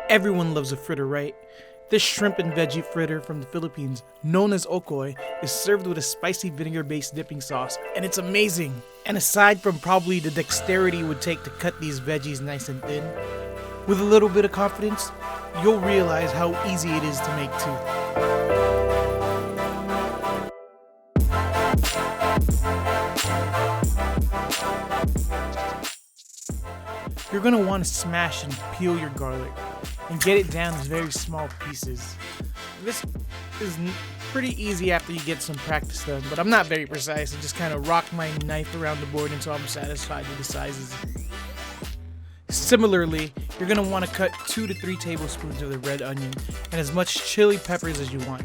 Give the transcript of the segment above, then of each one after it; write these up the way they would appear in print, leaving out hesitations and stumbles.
Everyone loves a fritter, right? This shrimp and veggie fritter from the Philippines, known as Ukoy, is served with a spicy vinegar-based dipping sauce, and it's amazing! And aside from probably the dexterity it would take to cut these veggies nice and thin, with a little bit of confidence, you'll realize how easy it is to make too. You're going to want to smash and peel your garlic and get it down in very small pieces. This is pretty easy after you get some practice done, but I'm not very precise. I just kind of rock my knife around the board until I'm satisfied with the sizes. Similarly, you're going to want to cut 2 to 3 tablespoons of the red onion and as much chili peppers as you want.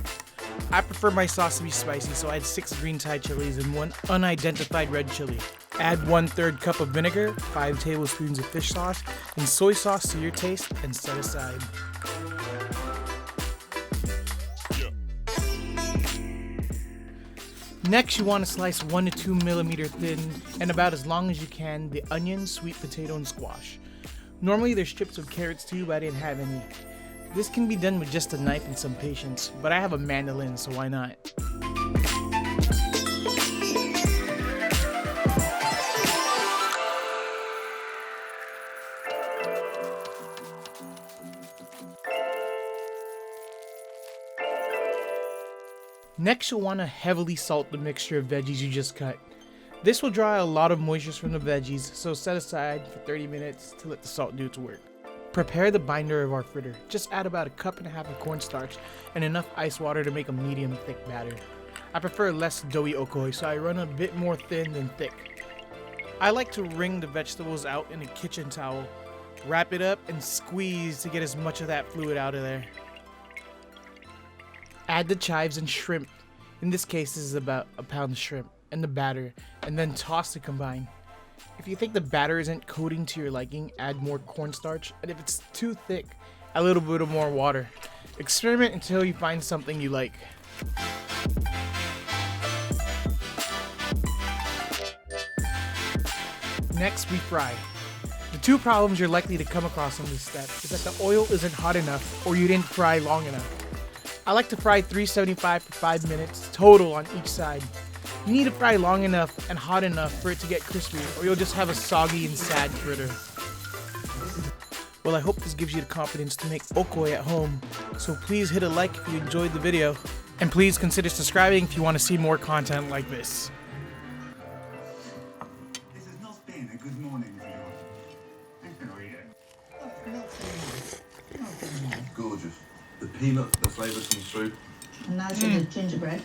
I prefer my sauce to be spicy, so I add 6 green Thai chilies and 1 unidentified red chili. Add 1/3 cup of vinegar, 5 tablespoons of fish sauce, and soy sauce to your taste, and set aside. Next, you want to slice 1 to 2 millimeter thin and about as long as you can the onion, sweet potato, and squash. Normally there's strips of carrots too, but I didn't have any. This can be done with just a knife and some patience, but I have a mandolin, so why not? Next, you'll want to heavily salt the mixture of veggies you just cut. This will dry a lot of moisture from the veggies, so set aside for 30 minutes to let the salt do its work. Prepare the binder of our fritter. Just add about 1.5 cups of cornstarch and enough ice water to make a medium thick batter. I prefer less doughy Ukoy, so I run a bit more thin than thick. I like to wring the vegetables out in a kitchen towel, wrap it up, and squeeze to get as much of that fluid out of there. Add the chives and shrimp, in this case this is about a pound of shrimp, and the batter, and then toss to combine. If you think the batter isn't coating to your liking, add more cornstarch, and if it's too thick, add a little bit of more water. Experiment until you find something you like. Next, we fry. The 2 problems you're likely to come across on this step is that the oil isn't hot enough or you didn't fry long enough. I like to fry 375 for 5 minutes total on each side. You need to fry long enough and hot enough for it to get crispy, or you'll just have a soggy and sad fritter. Well, I hope this gives you the confidence to make Ukoy at home, so please hit a like if you enjoyed the video, and please consider subscribing if you want to see more content like this. This has not been a good morning for you. I'm gonna eat it. Gorgeous. The peanut, the flavour comes through. And now to the gingerbread.